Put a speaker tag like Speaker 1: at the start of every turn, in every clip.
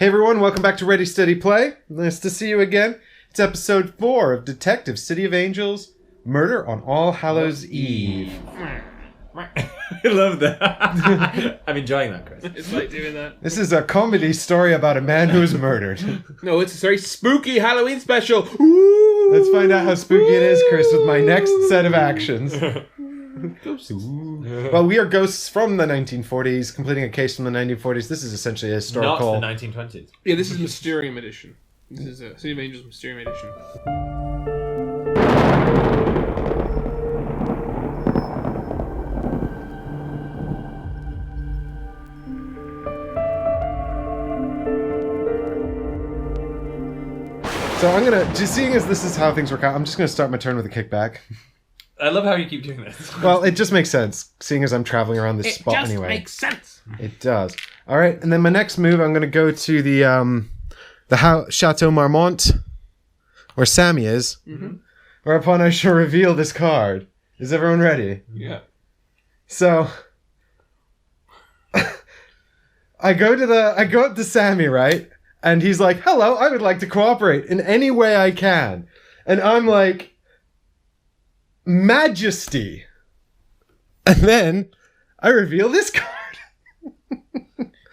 Speaker 1: Hey everyone, welcome back to Ready Steady Play. Nice to see you again. It's episode 4 of Detective City of Angels, Murder on All Hallows Eve.
Speaker 2: I love that. I'm enjoying that, Chris.
Speaker 3: It's like doing that.
Speaker 1: This is a comedy story about a man who was murdered.
Speaker 3: No, it's a very spooky Halloween special. Ooh.
Speaker 1: Let's find out how spooky it is, Chris, with my next set of actions. Well, we are ghosts from the 1940s, completing a case from the 1940s. This is essentially a historical...
Speaker 2: Not the 1920s.
Speaker 3: Yeah, this is Mysterium Edition. This is a City of Angels Mysterium Edition.
Speaker 1: So I'm going to... Just seeing as this is how things work out, I'm just going to start my turn with a kickback.
Speaker 2: I love how you keep doing this.
Speaker 1: Well, it just makes sense, seeing as I'm traveling around this spot anyway.
Speaker 3: It just makes sense.
Speaker 1: It does. All right, and then my next move, I'm going to go to the Chateau Marmont, where Sammy is. Mm-hmm. Whereupon I shall reveal this card. Is everyone ready?
Speaker 3: Yeah.
Speaker 1: So I go up to Sammy, right? And he's like, "Hello, I would like to cooperate in any way I can." And I'm like, "Majesty." And then I reveal this card.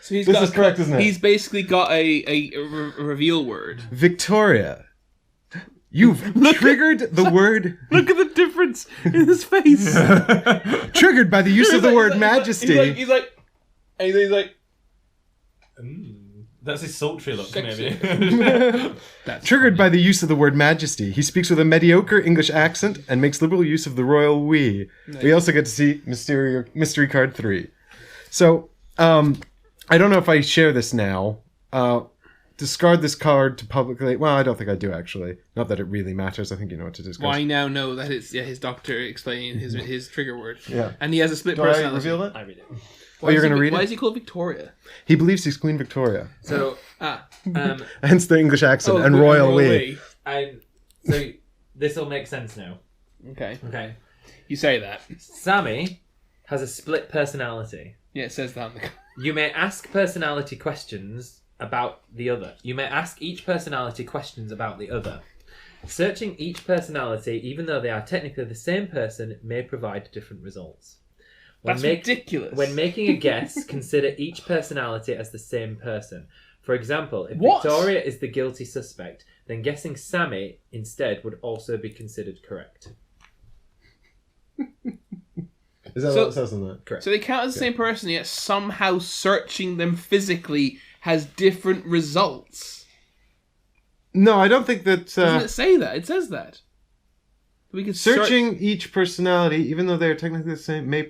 Speaker 3: So this
Speaker 1: is correct, isn't it?
Speaker 3: He's basically got a reveal word.
Speaker 1: Victoria. You've triggered the word...
Speaker 3: Look at the difference in his face.
Speaker 1: Triggered by the use of the word majesty.
Speaker 3: He's like...
Speaker 2: That's his sultry look,
Speaker 3: Sexy.
Speaker 2: maybe.
Speaker 1: Triggered by the use of the word majesty. He speaks with a mediocre English accent and makes liberal use of the royal we. Nice. We also get to see mystery card 3. So, I don't know if I share this now. Discard this card to publicly... Well, I don't think I do, actually. Not that it really matters. I think you know what to discard.
Speaker 3: Well, I now know that it's his doctor explaining his trigger word.
Speaker 1: Yeah.
Speaker 3: And he has a split
Speaker 1: Do
Speaker 3: personality.
Speaker 1: I reveal it?
Speaker 2: I read it.
Speaker 1: Oh, you're going to read it?
Speaker 3: Why is he called Victoria?
Speaker 1: He believes he's Queen Victoria.
Speaker 2: So,
Speaker 1: Hence the English accent and royal we.
Speaker 2: So, this will make sense now.
Speaker 3: Okay. You say that.
Speaker 2: Sammy has a split personality.
Speaker 3: Yeah, it says that on the card.
Speaker 2: You may ask personality questions about the other. You may ask each personality questions about the other. Searching each personality, even though they are technically the same person, may provide different results.
Speaker 3: That's ridiculous.
Speaker 2: When making a guess, consider each personality as the same person. For example, if Victoria is the guilty suspect, then guessing Sammy instead would also be considered correct.
Speaker 1: Is that what it says on that?
Speaker 2: Correct.
Speaker 3: So they count as the same person, yet somehow searching them physically has different results.
Speaker 1: No, I don't think that...
Speaker 3: Doesn't it say that? It says that. We can
Speaker 1: searching each personality, even though they are technically the same, may...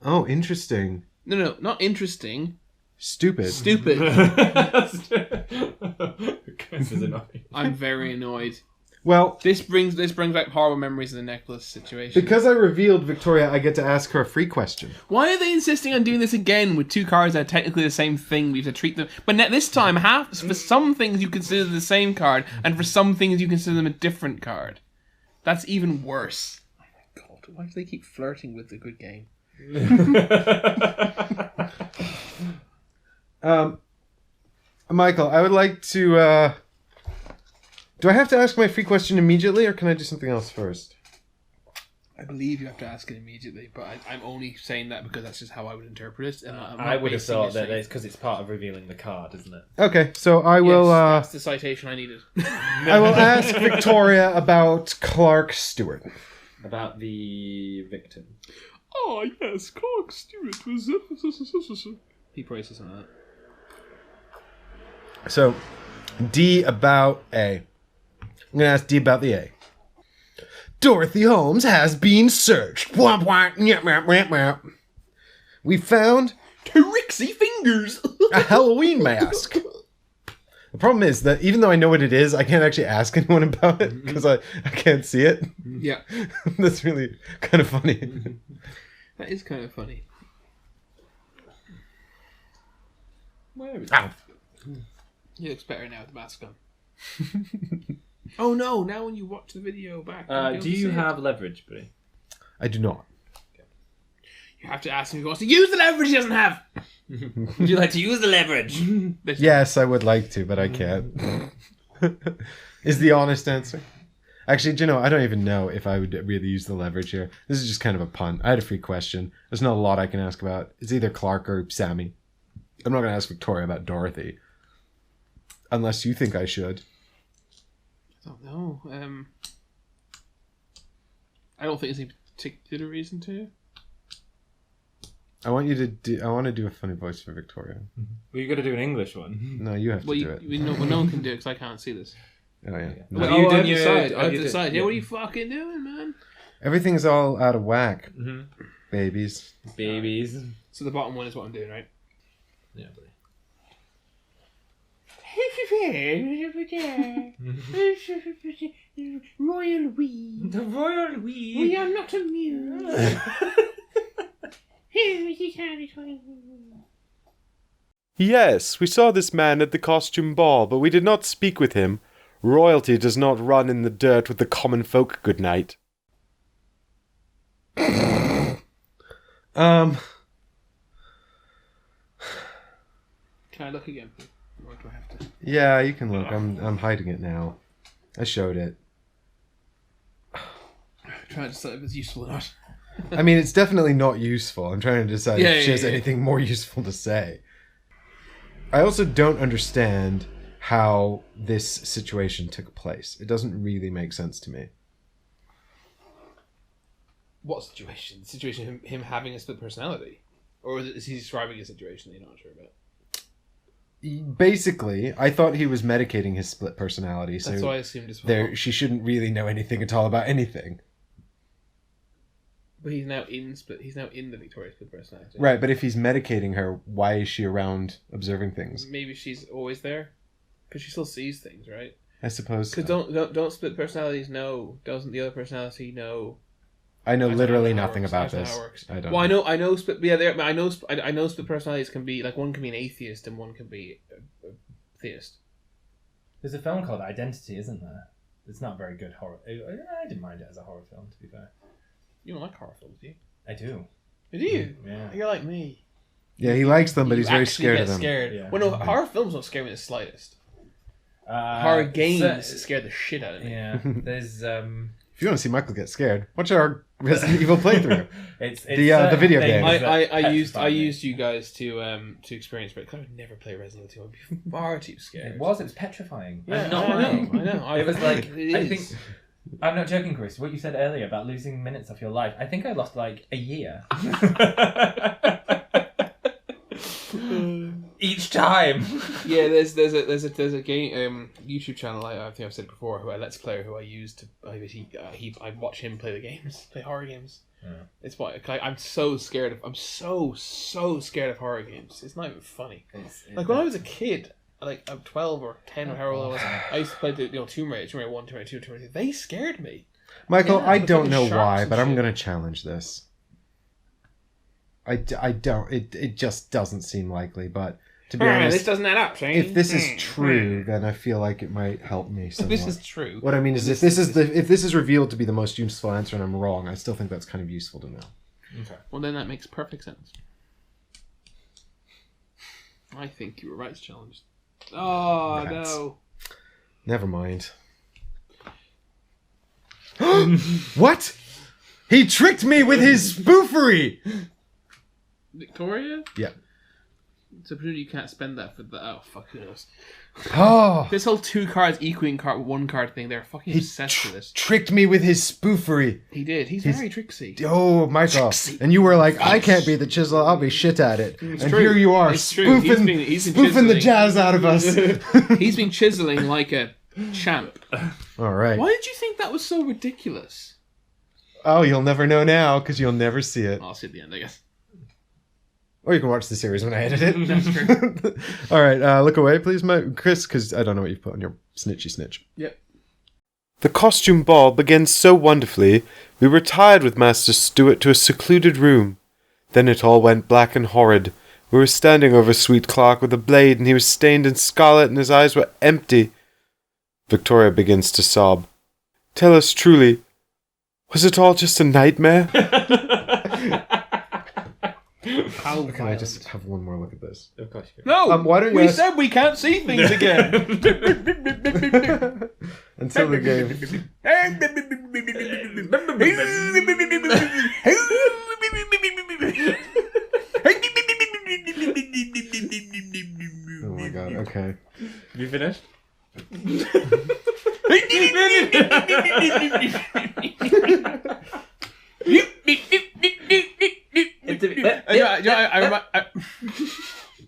Speaker 1: Oh, interesting.
Speaker 3: No, not interesting.
Speaker 1: Stupid.
Speaker 2: Chris is annoying.
Speaker 3: I'm very annoyed.
Speaker 1: Well,
Speaker 3: this brings back horrible memories of the necklace situation.
Speaker 1: Because I revealed Victoria, I get to ask her a free question.
Speaker 3: Why are they insisting on doing this again with two cards that are technically the same thing? We have to treat them, but this time, for some things you consider the same card, and for some things you consider them a different card. That's even worse. Oh my god! Why do they keep flirting with the good game?
Speaker 1: Michael, I would like to... Do I have to ask my free question immediately, or can I do something else first?
Speaker 3: I believe you have to ask it immediately, but I'm only saying that because that's just how I would interpret it. And
Speaker 2: I would have thought that it's because it's part of revealing the card, isn't it?
Speaker 1: Okay, so I will...
Speaker 3: Yes, that's the citation I needed.
Speaker 1: I will ask Victoria about Clark Stewart.
Speaker 2: About the victim.
Speaker 3: Oh, yes, Clark Stewart was... He probably says something like that.
Speaker 1: So, D about A. I'm going to ask D about the A. Dorothy Holmes has been searched. We found...
Speaker 3: Trixie fingers!
Speaker 1: a Halloween mask. The problem is that even though I know what it is, I can't actually ask anyone about it because I can't see it.
Speaker 3: Yeah.
Speaker 1: That's really kind of funny.
Speaker 3: That is kind of funny.
Speaker 2: Where is
Speaker 1: Ow.
Speaker 3: it? He looks better now with the mask on. Oh no, now when you watch the video back...
Speaker 2: do you have leverage, buddy?
Speaker 1: I do not.
Speaker 3: You have to ask him if he wants to use the leverage he doesn't have.
Speaker 2: Would you like to use the leverage?
Speaker 1: Yes, I would like to, but I can't. Is the honest answer. Actually, do you know, I don't even know if I would really use the leverage here. This is just kind of a punt. I had a free question. There's not a lot I can ask about. It's either Clark or Sammy. I'm not going to ask Victoria about Dorothy. Unless you think I should.
Speaker 3: I don't know. I don't think there's any particular reason to.
Speaker 1: I want you to do. I want to do a funny voice for Victoria.
Speaker 2: Well, you got to do an English one.
Speaker 1: No, you have to do it.
Speaker 3: No one can do it because I can't see this.
Speaker 1: Oh yeah.
Speaker 2: No. Have you done your?
Speaker 3: I have to decide. Yeah, what are you fucking doing, man?
Speaker 1: Everything's all out of whack.
Speaker 2: Mm-hmm.
Speaker 1: Babies.
Speaker 2: Babies.
Speaker 3: So the bottom one is what I'm doing, right?
Speaker 2: Yeah, buddy.
Speaker 3: Royal we.
Speaker 2: The royal we.
Speaker 3: We are not immune.
Speaker 1: Yes, we saw this man at the costume ball, but we did not speak with him. Royalty does not run in the dirt with the common folk, good night.
Speaker 3: Can I look again? Or do I have to?
Speaker 1: Yeah, you can look. I'm hiding it now. I showed it.
Speaker 3: I'm trying to decide if it's useful or not.
Speaker 1: I mean, it's definitely not useful. I'm trying to decide if she has anything more useful to say. I also don't understand how this situation took place. It doesn't really make sense to me.
Speaker 3: What situation? The situation of him having a split personality? Or is he describing a situation that you're not sure about?
Speaker 1: Basically, I thought he was medicating his split personality, so
Speaker 3: that's what I assumed as well.
Speaker 1: she shouldn't really know anything at all about anything.
Speaker 3: But he's now in the Victoria split personality.
Speaker 1: Right, but if he's medicating her, why is she around observing things?
Speaker 3: Maybe she's always there, because she still sees things, right?
Speaker 1: I suppose.
Speaker 3: Because don't split personalities know? Doesn't the other personality know?
Speaker 1: I know literally nothing about this. I don't.
Speaker 3: Well, I know split. Yeah, I know split personalities can be like one can be an atheist and one can be a theist.
Speaker 2: There's a film called Identity, isn't there? It's not very good horror. I didn't mind it as a horror film, to be fair.
Speaker 3: You don't like horror films, do you?
Speaker 2: I do.
Speaker 3: Do you?
Speaker 2: Yeah.
Speaker 3: You're like me.
Speaker 1: Yeah, he likes them, but he's very
Speaker 3: actually
Speaker 1: scared
Speaker 3: get
Speaker 1: of them.
Speaker 3: Scared.
Speaker 2: Yeah.
Speaker 3: Well, no, horror films don't scare me the slightest. Horror games scare the shit out of me.
Speaker 2: Yeah, there's
Speaker 1: If you want to see Michael get scared, watch our Resident Evil playthrough.
Speaker 2: it's
Speaker 1: the video game.
Speaker 3: I used you guys to experience, but I would never play Resident Evil 2. I'd be far too scared.
Speaker 2: It was petrifying.
Speaker 3: Yeah,
Speaker 2: I'm not
Speaker 3: I
Speaker 2: lying.
Speaker 3: know.
Speaker 2: It was like
Speaker 3: it
Speaker 2: I
Speaker 3: is.
Speaker 2: think I'm not joking, Chris. What you said earlier about losing minutes of your life, I think I lost like a year. Each time.
Speaker 3: Yeah, there's a game YouTube channel I think I've said before who a Let's Player who I use to I watch him play the games, play horror games. Yeah. It's why I'm so scared of scared of horror games. It's not even funny. Like when I was a kid, like I'm 12 or 10 or however old I was, I used to play the Tomb Raider 1, Tomb Raider 2, Tomb Raider 3. They scared me.
Speaker 1: Michael, I don't
Speaker 3: fucking
Speaker 1: know
Speaker 3: sharks
Speaker 1: why,
Speaker 3: and
Speaker 1: but I'm
Speaker 3: shit.
Speaker 1: going to challenge this. I don't. It just doesn't seem likely, but to be honest,
Speaker 3: this doesn't add up, Shane.
Speaker 1: if this is true, then I feel like it might help me somewhat.
Speaker 3: This is true.
Speaker 1: What I mean is, if this is revealed to be the most useful answer and I'm wrong, I still think that's kind of useful to know.
Speaker 2: Okay.
Speaker 3: Well, then that makes perfect sense. I think you were right to challenge. Oh,
Speaker 1: Rats.
Speaker 3: no.
Speaker 1: Never mind. What? He tricked me with his spoofery!
Speaker 3: Victoria?
Speaker 1: Yeah.
Speaker 3: So presumably you can't spend that for the... Oh, fuck, who knows?
Speaker 1: Oh!
Speaker 3: This whole 2 cards equaling one card thing, they're fucking obsessed with this.
Speaker 1: Tricked me with his spoofery.
Speaker 3: He did. He's very tricksy.
Speaker 1: Oh, Michael. And you were like, I can't be the chisel, I'll be shit at it.
Speaker 3: It's
Speaker 1: and
Speaker 3: true.
Speaker 1: here you are,
Speaker 3: It's true.
Speaker 1: spoofing,
Speaker 3: He's been
Speaker 1: spoofing the
Speaker 3: chiseling.
Speaker 1: jazz out of us.
Speaker 3: He's been chiseling like a champ.
Speaker 1: All right.
Speaker 3: Why did you think that was so ridiculous?
Speaker 1: Oh, you'll never know now, because you'll never see it.
Speaker 3: I'll see at the end, I guess.
Speaker 1: Or you can watch the series when I edit it.
Speaker 3: That's true.
Speaker 1: All right, look away, please, Chris, because I don't know what you've put on your snitchy snitch.
Speaker 3: Yep.
Speaker 1: The costume ball began so wonderfully, we retired with Master Stuart to a secluded room. Then it all went black and horrid. We were standing over Sweet Clark with a blade, and he was stained in scarlet, and his eyes were empty. Victoria begins to sob. Tell us truly, was it all just a nightmare?
Speaker 3: How
Speaker 1: Can I just have one more look at this?
Speaker 2: Of course you can.
Speaker 3: No,
Speaker 1: why don't you
Speaker 3: we
Speaker 1: ask-
Speaker 3: said we can't see things again.
Speaker 1: Until the game. Oh my god, okay.
Speaker 2: You finished?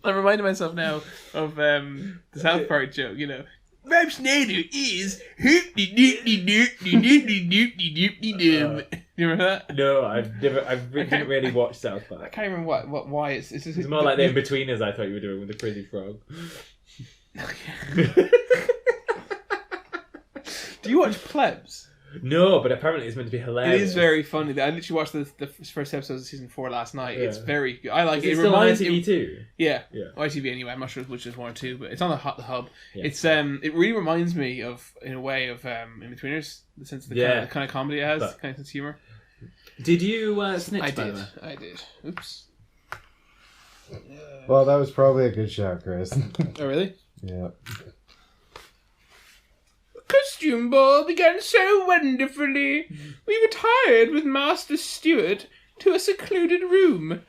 Speaker 3: I reminded myself now of the South Park joke, you know. Rob Schneider is you remember that?
Speaker 2: No, I didn't really watch South
Speaker 3: I
Speaker 2: Park.
Speaker 3: can't remember why it's
Speaker 2: It's more like the in-betweeners I thought you were doing with the Crazy Frog.
Speaker 3: Do you watch Plebs?
Speaker 2: No, but apparently it's meant to be hilarious.
Speaker 3: It is very funny. I literally watched the first episode of season 4 last night.
Speaker 2: Yeah.
Speaker 3: It's very good. I like
Speaker 2: Is
Speaker 3: it.
Speaker 2: it
Speaker 3: It
Speaker 2: still on
Speaker 3: reminds
Speaker 2: ITV too?
Speaker 3: Yeah.
Speaker 2: Yeah.
Speaker 3: ITV anyway. I'm not sure which is 1 or 2, but it's on the hub.
Speaker 2: Yeah.
Speaker 3: It's it really reminds me of, in a way, of In-Betweeners. The sense of the kind of comedy it has,
Speaker 2: But-
Speaker 3: kind of sense of humor.
Speaker 2: Did you snitch?
Speaker 3: I
Speaker 2: by the
Speaker 3: did.
Speaker 2: way?
Speaker 3: I did. Oops.
Speaker 1: Well, that was probably a good shot, Chris.
Speaker 3: Oh really?
Speaker 1: Yeah.
Speaker 3: Costume ball began so wonderfully. We retired with Master Stewart to a secluded room.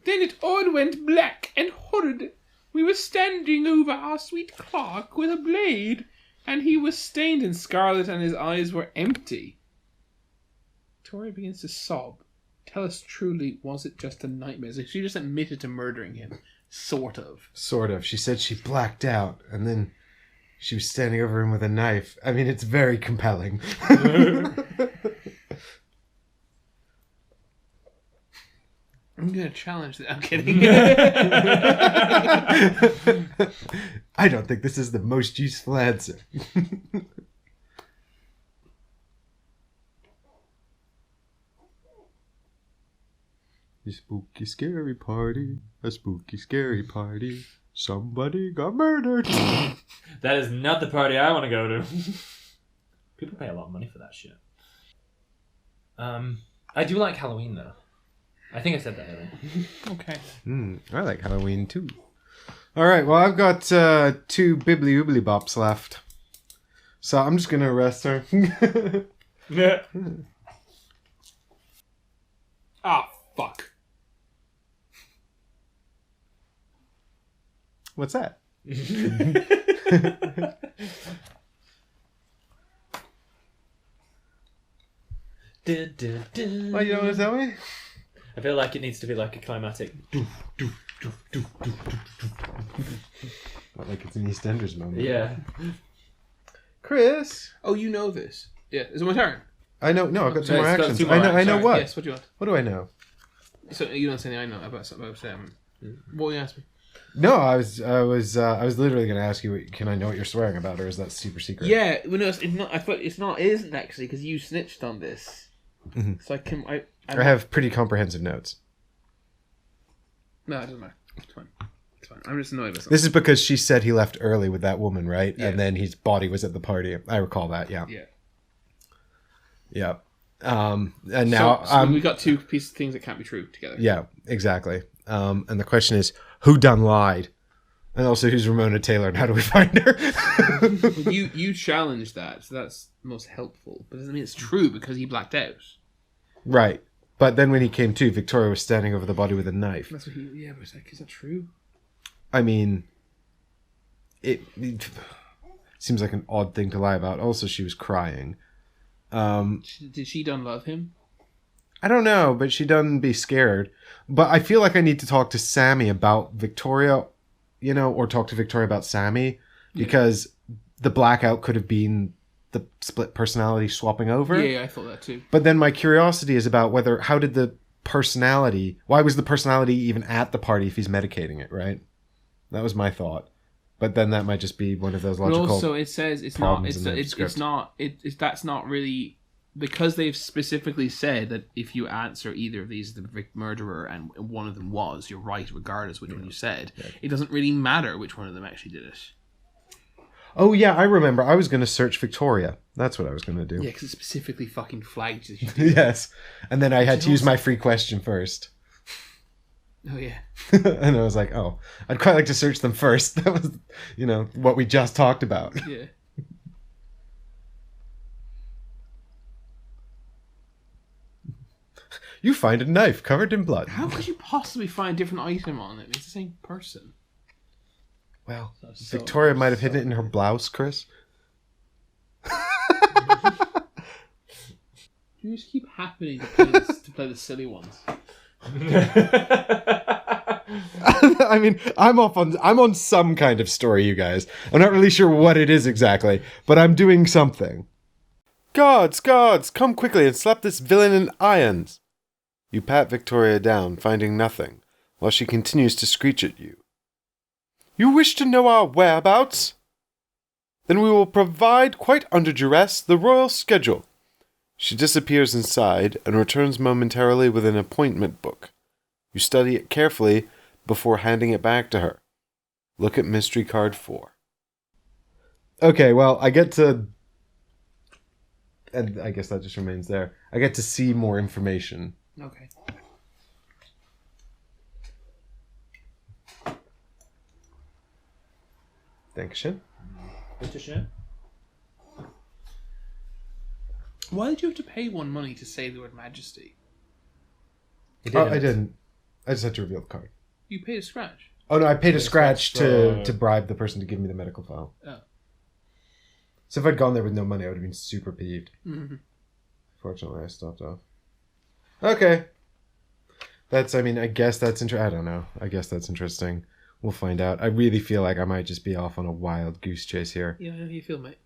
Speaker 3: Then it all went black and horrid. We were standing over our sweet clerk with a blade, and he was stained in scarlet and his eyes were empty. Victoria begins to sob. Tell us truly, was it just a nightmare? So she just admitted to murdering him. Sort of.
Speaker 1: Sort of. She said she blacked out, and then she was standing over him with a knife. I mean, it's very compelling.
Speaker 3: I'm going to challenge that. I'm kidding.
Speaker 1: I don't think this is the most useful answer. A spooky, scary party. A spooky, scary party. Somebody got murdered.
Speaker 2: That is not the party I want to go to. People pay a lot of money for that shit. I do like Halloween though. I think I said that earlier.
Speaker 3: Okay.
Speaker 1: I like Halloween too. All right, well, I've got 2 bibbly oobly bops left. So I'm just going to arrest her.
Speaker 2: Yeah.
Speaker 3: Ah, fuck.
Speaker 1: What's that?
Speaker 2: Dun, dun, dun.
Speaker 1: Oh, you don't want to tell me?
Speaker 2: I feel like it needs to be like a climatic.
Speaker 1: Not like it's an EastEnders moment.
Speaker 2: Yeah.
Speaker 1: Chris.
Speaker 3: Oh, you know this. Yeah. Is it my turn?
Speaker 1: I know. No, I've got 2
Speaker 2: No,
Speaker 1: more
Speaker 2: it's got
Speaker 1: actions.
Speaker 2: 2 more
Speaker 1: I know
Speaker 2: actions.
Speaker 1: what.
Speaker 3: Yes, what do you want?
Speaker 1: What do I know?
Speaker 3: So you don't say anything I know about what will you ask me?
Speaker 1: No, I was literally going to ask you. Can I know what you're swearing about, or is that super secret?
Speaker 3: Yeah, well, no, it's not. I thought it isn't actually because you snitched on this.
Speaker 1: Mhm.
Speaker 3: So I
Speaker 1: have pretty comprehensive notes.
Speaker 3: No, it doesn't matter. It's fine. It's fine. I'm just annoyed with something.
Speaker 1: This is because she said he left early with that woman, right?
Speaker 3: Yeah.
Speaker 1: And then his body was at the party. I recall that. Yeah.
Speaker 3: Yeah.
Speaker 1: Yeah. And now
Speaker 3: so we got 2 pieces of things that can't be true together.
Speaker 1: Yeah, exactly. And the question is, who done lied? And also, who's Ramona Taylor and how do we find her?
Speaker 3: Well, you challenged that, so that's most helpful. But it doesn't mean it's true because he blacked out.
Speaker 1: Right. But then when he came to, Victoria was standing over the body with a knife.
Speaker 3: That's what he. Yeah, but is that true?
Speaker 1: I mean, it seems like an odd thing to lie about. Also, she was crying.
Speaker 3: Did she done love him?
Speaker 1: I don't know, but she doesn't be scared. But I feel like I need to talk to Sammy about Victoria, or talk to Victoria about Sammy, because the blackout could have been the split personality swapping over.
Speaker 3: Yeah, I thought that too.
Speaker 1: But then my curiosity is about why was the personality even at the party if he's medicating it, right? That was my thought. But then that might just be one of those logical.
Speaker 3: But also, it says it's not. That's not really because they've specifically said that if you answer either of these, the murderer and one of them was, you're right, regardless which one you said. Yeah. It doesn't really matter which one of them actually did it.
Speaker 1: Oh yeah, I remember. I was going to search Victoria. That's what I was going to do.
Speaker 3: Yeah, because it specifically fucking flagged you.
Speaker 1: Yes, and then I had to use my free question first.
Speaker 3: Oh, yeah.
Speaker 1: And I was like, oh, I'd quite like to search them first. That was, what we just talked about.
Speaker 3: Yeah.
Speaker 1: You find a knife covered in blood.
Speaker 3: How could you possibly find a different item on it? It's the same person.
Speaker 1: Well,
Speaker 3: So
Speaker 1: Victoria might have hidden it in her blouse, Chris.
Speaker 3: You just keep happening to play the silly ones.
Speaker 1: I mean, I'm on some kind of story, you guys. I'm not really sure what it is exactly, but I'm doing something. Gods, come quickly and slap this villain in irons. You pat Victoria down, finding nothing, while she continues to screech at you. You wish to know our whereabouts? Then we will provide, quite under duress, the royal schedule. She disappears inside and returns momentarily with an appointment book. You study it carefully before handing it back to her. Look at mystery card 4. Okay, well, I get to... And I guess that just remains there. I get to see more information.
Speaker 3: Okay.
Speaker 1: Dankeschön.
Speaker 2: Bitteschön.
Speaker 3: Why did you have to pay one money to say the word Majesty?
Speaker 1: Oh, I didn't. I just had to reveal the card.
Speaker 3: You paid a scratch.
Speaker 1: Oh, no, I paid a scratch
Speaker 2: for-
Speaker 1: to bribe the person to give me the medical file.
Speaker 3: Oh.
Speaker 1: So if I'd gone there with no money, I would have been super peeved.
Speaker 3: Mm-hmm.
Speaker 1: Fortunately, I stopped off. Okay. I guess that's interesting. I don't know. I guess that's interesting. We'll find out. I really feel like I might just be off on a wild goose chase here.
Speaker 3: Yeah, how do you feel, mate?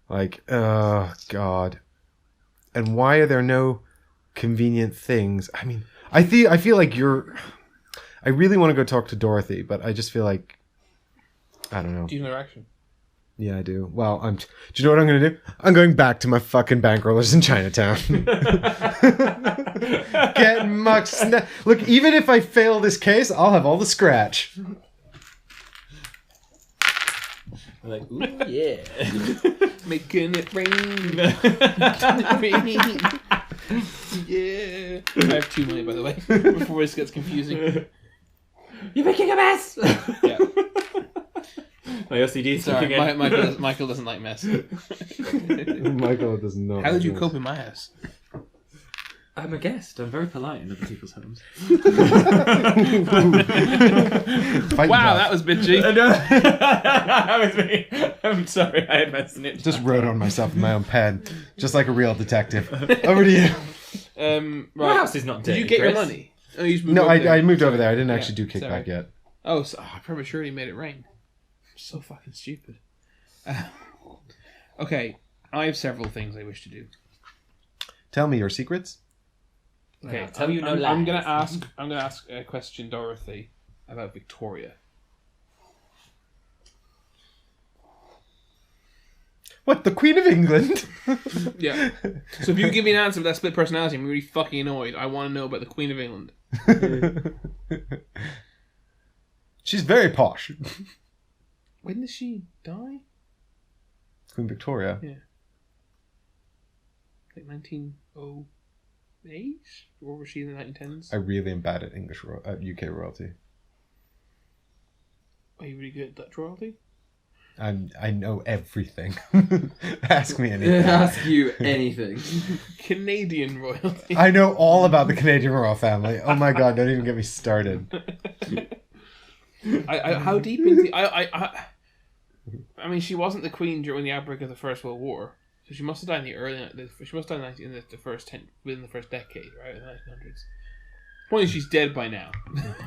Speaker 1: Like, oh, God. And why are there no convenient things? I mean, I feel like I really want to go talk to Dorothy, but I just feel like, I don't know.
Speaker 3: Do you know their action?
Speaker 1: Yeah, I do. Well, do you know what I'm going to do? I'm going back to my fucking bankrollers in Chinatown. Get much Look, even if I fail this case, I'll have all the scratch.
Speaker 2: I'm like, ooh, yeah.
Speaker 3: Making it rain. Yeah. I have 2 money, by the way, before this gets confusing.
Speaker 2: You're making a mess!
Speaker 3: Yeah.
Speaker 2: My OCD is
Speaker 3: Sorry,
Speaker 2: kicking in.
Speaker 3: Michael doesn't like mess.
Speaker 1: Michael does not.
Speaker 3: How did you cope in my house?
Speaker 2: I'm a guest. I'm very polite in other people's homes.
Speaker 3: Wow, that was bitchy.
Speaker 2: That was me. I'm sorry, I had messed in it.
Speaker 1: Just wrote on myself with my own pen, just like a real detective. Over to you.
Speaker 2: My
Speaker 3: Right.
Speaker 2: house is not dirty.
Speaker 3: Did you get
Speaker 2: Chris.
Speaker 3: your money? Oh, you just moved
Speaker 1: No,
Speaker 3: over there.
Speaker 1: I moved over there. I didn't actually do
Speaker 3: Yeah,
Speaker 1: kickback
Speaker 3: sorry.
Speaker 1: yet.
Speaker 3: Oh, so, I prematurely made it rain. So fucking stupid. Okay, I have several things I wish to do.
Speaker 1: Tell me your secrets.
Speaker 3: Okay,
Speaker 2: Tell you no
Speaker 3: I'm
Speaker 2: lies.
Speaker 3: gonna ask a question, Dorothy, about Victoria.
Speaker 1: What, the Queen of England?
Speaker 3: Yeah. So if you give me an answer with that split personality, I'm really fucking annoyed. I want to know about the Queen of England.
Speaker 1: She's very posh.
Speaker 3: When did she die?
Speaker 1: Queen Victoria.
Speaker 3: Yeah. Like 1908? Or was she in the 1910s?
Speaker 1: I really am bad at UK royalty.
Speaker 3: Are you really good at Dutch royalty?
Speaker 1: I know everything. Ask me anything.
Speaker 2: Ask you anything.
Speaker 3: Canadian royalty.
Speaker 1: I know all about the Canadian royal family. Oh my god, don't even get me started.
Speaker 3: How deep into I mean, she wasn't the queen during the outbreak of the First World War, so she must have died in the early. She must have died in the first within the first decade, right? In the 1900s. Point is, she's dead by now.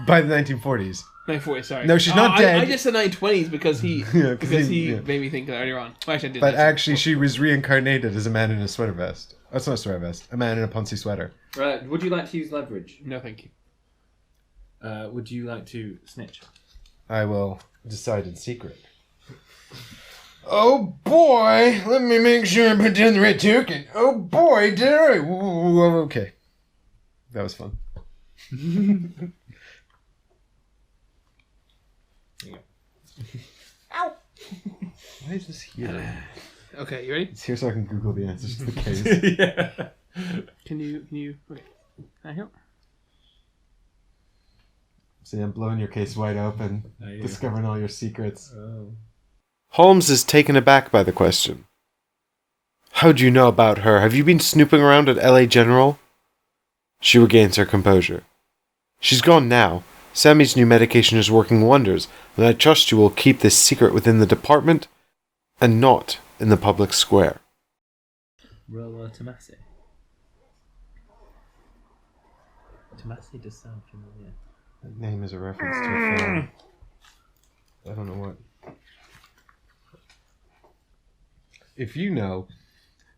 Speaker 1: By the 1940s.
Speaker 3: 1940s, sorry.
Speaker 1: No, she's not dead.
Speaker 3: I just said 1920s because he
Speaker 1: Yeah,
Speaker 3: made me think of that earlier on. Well, actually, I did.
Speaker 1: But actually, she was reincarnated as a man in a sweater vest. Oh, it's not a sweater vest. A man in a Ponzi sweater.
Speaker 2: Right, would you like to use leverage?
Speaker 3: No, thank you.
Speaker 2: Would you like to snitch?
Speaker 1: I will decide in secret. Oh boy, let me make sure I put down the right token. Oh boy, did I? Ooh, okay. That was fun.
Speaker 2: Ow!
Speaker 1: Why is this here?
Speaker 3: Okay, you ready?
Speaker 1: It's here so I can Google the answers to the case.
Speaker 2: Yeah.
Speaker 3: Can you? Okay. Can I help?
Speaker 1: See, I'm blowing your case wide open, discovering all your secrets.
Speaker 2: Oh.
Speaker 1: Holmes is taken aback by the question. How do you know about her? Have you been snooping around at LA General? She regains her composure. She's gone now. Sammy's new medication is working wonders, and I trust you will keep this secret within the department and not in the public square.
Speaker 2: Rollo Tomasi. Tomasi does sound familiar.
Speaker 1: That name is a reference to a film. I don't know what. If you know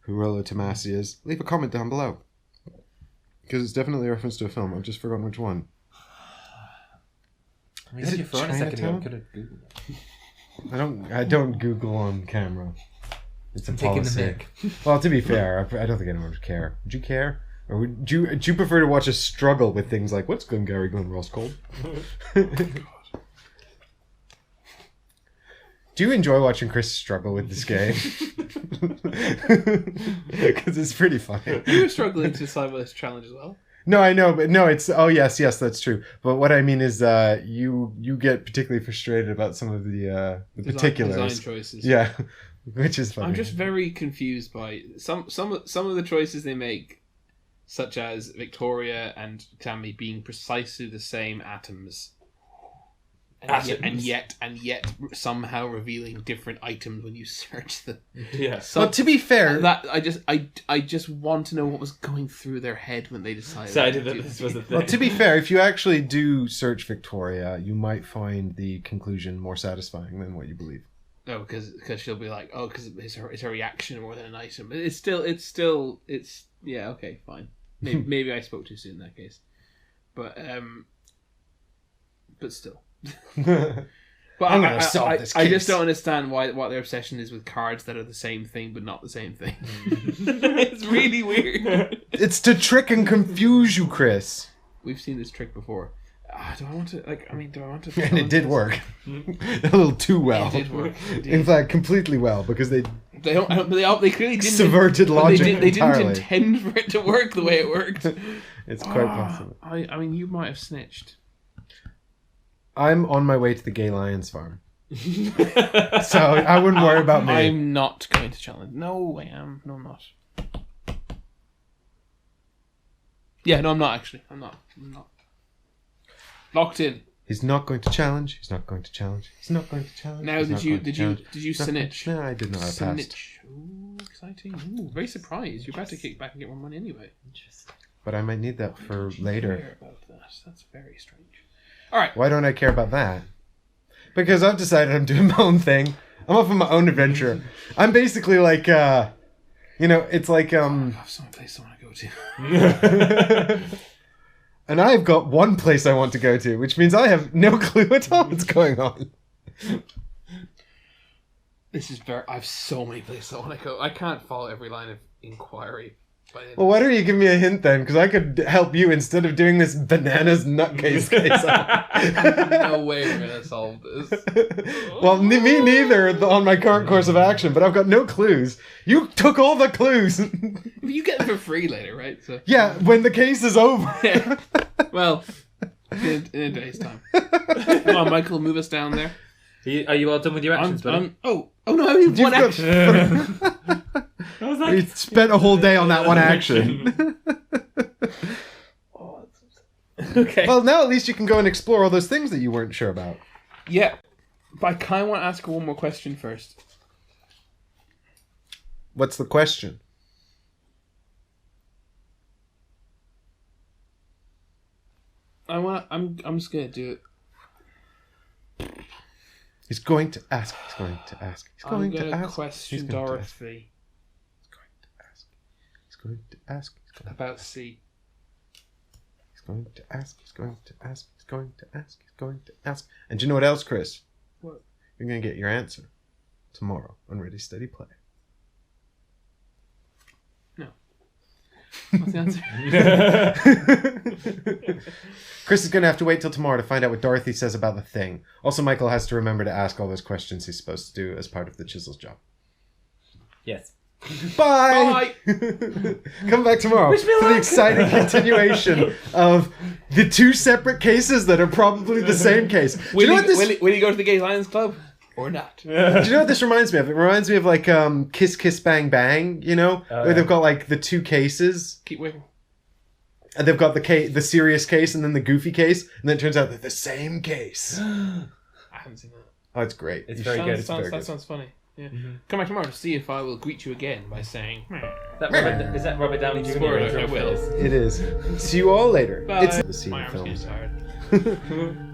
Speaker 1: who Rollo Tomasi is, leave a comment down below. Because it's definitely a reference to a film. I've just forgotten which one.
Speaker 2: You had your phone a second ago. I could have Googled it.
Speaker 1: I don't Google on camera. It's a
Speaker 2: Taking the
Speaker 1: policy.
Speaker 2: mic.
Speaker 1: Well, to be fair, I don't think anyone would care. Would you care? Or would you prefer to watch us struggle with things like, what's Glengarry Glen Ross called? Do you enjoy watching Chris struggle with this game? Because it's pretty funny.
Speaker 3: You were struggling to decide this challenge as well.
Speaker 1: No, I know, but no, it's... Oh, yes, that's true. But what I mean is you get particularly frustrated about some of the particulars.
Speaker 3: Design choices.
Speaker 1: Yeah, which is funny.
Speaker 3: I'm just very confused by some of the choices they make, such as Victoria and Tammy being precisely the same atoms. And yet somehow revealing different items when you search them.
Speaker 2: Yeah.
Speaker 1: So, well, to be fair,
Speaker 3: that I just want to know what was going through their head when they decided
Speaker 2: that this was a thing.
Speaker 1: Well, to be fair, if you actually do search Victoria, you might find the conclusion more satisfying than what you believe.
Speaker 3: Oh, because she'll be like, oh, because it's her reaction more than an item. It's yeah, okay, fine. Maybe I spoke too soon in that case, but still. But
Speaker 1: I'm gonna solve this case.
Speaker 3: I just don't understand what their obsession is with cards that are the same thing but not the same thing. It's really weird.
Speaker 1: It's to trick and confuse you, Chris.
Speaker 3: We've seen this trick before. Do I want to?
Speaker 1: And it did work. A little too well.
Speaker 3: It did work.
Speaker 1: In fact, completely well, because they
Speaker 3: clearly didn't
Speaker 1: subverted logic.
Speaker 3: They didn't intend for it to work the way it worked.
Speaker 1: It's quite possible.
Speaker 3: I mean, you might have snitched.
Speaker 1: I'm on my way to the Gay Lions farm. So I wouldn't worry about me.
Speaker 3: I'm not going to challenge. No, I am. No, I'm not. Yeah, no, I'm not actually. I'm not. Locked in.
Speaker 1: He's not going to challenge. He's not going to challenge. He's not going to challenge.
Speaker 3: Now, did you snitch?
Speaker 1: No, I did not. I passed.
Speaker 3: Snitch. Ooh, exciting. Ooh, very surprised. You're about to kick back and get more money anyway. Interesting.
Speaker 1: But I might need that for later.
Speaker 3: Care about that. That's very strange. All right.
Speaker 1: Why don't I care about that? Because I've decided I'm doing my own thing. I'm off on my own adventure. I'm basically like, it's like
Speaker 3: I have some place I want to go to.
Speaker 1: And I've got one place I want to go to, which means I have no clue at all what's going on.
Speaker 3: I have so many places I want to go. I can't follow every line of inquiry.
Speaker 1: Well, why don't you give me a hint then? Because I could help you instead of doing this bananas nutcase case.
Speaker 3: No way we're going to solve this.
Speaker 1: Well, me neither on my current course of action, but I've got no clues. You took all the clues.
Speaker 3: You get them for free later, right? So
Speaker 1: yeah, when the case is over.
Speaker 3: Yeah. Well, in a day's time. Come on, Michael, move us down there.
Speaker 2: Are you all done with your actions, buddy?
Speaker 3: Oh no, I only one action.
Speaker 1: We spent a whole day on that one action.
Speaker 3: Okay.
Speaker 1: Well, now at least you can go and explore all those things that you weren't sure about.
Speaker 3: Yeah. But I kind of want to ask one more question first.
Speaker 1: What's the question?
Speaker 3: I'm just gonna do it.
Speaker 1: He's going to ask. He's going to ask. He's going to ask.
Speaker 3: Question Dorothy.
Speaker 1: He's going to ask.
Speaker 3: About C.
Speaker 1: He's going to ask. He's going to ask. He's going to ask. He's going to ask. And do you know what else, Chris?
Speaker 3: What?
Speaker 1: You're going to get your answer tomorrow on Ready, Steady, Play.
Speaker 3: No. What's the answer?
Speaker 1: Chris is going to have to wait till tomorrow to find out what Dorothy says about the thing. Also, Michael has to remember to ask all those questions he's supposed to do as part of the Chisel's job.
Speaker 2: Yes.
Speaker 1: Bye! Come back tomorrow
Speaker 2: Wish me
Speaker 1: for the
Speaker 2: luck.
Speaker 1: exciting continuation of the two separate cases that are probably the same case. Do you know what this...
Speaker 3: Will he go to the Gay Lions Club? Or not?
Speaker 1: Do you know what this reminds me of? It reminds me of like Kiss Kiss Bang Bang, you know? Where they've got like the two cases.
Speaker 3: Keep waiting.
Speaker 1: And they've got the serious case and then the goofy case. And then it turns out they're the same case.
Speaker 3: I haven't seen that.
Speaker 1: Oh, it's great.
Speaker 2: It's very good.
Speaker 3: That sounds funny. Yeah. Come back tomorrow to see if I will greet you again by saying...
Speaker 2: Is that Robert Downey Jr.?
Speaker 3: Spoiler, I will.
Speaker 1: It is. See you all later.
Speaker 3: Bye.
Speaker 1: It's the scene
Speaker 3: My
Speaker 1: of
Speaker 3: arm's
Speaker 1: films.
Speaker 3: getting tired.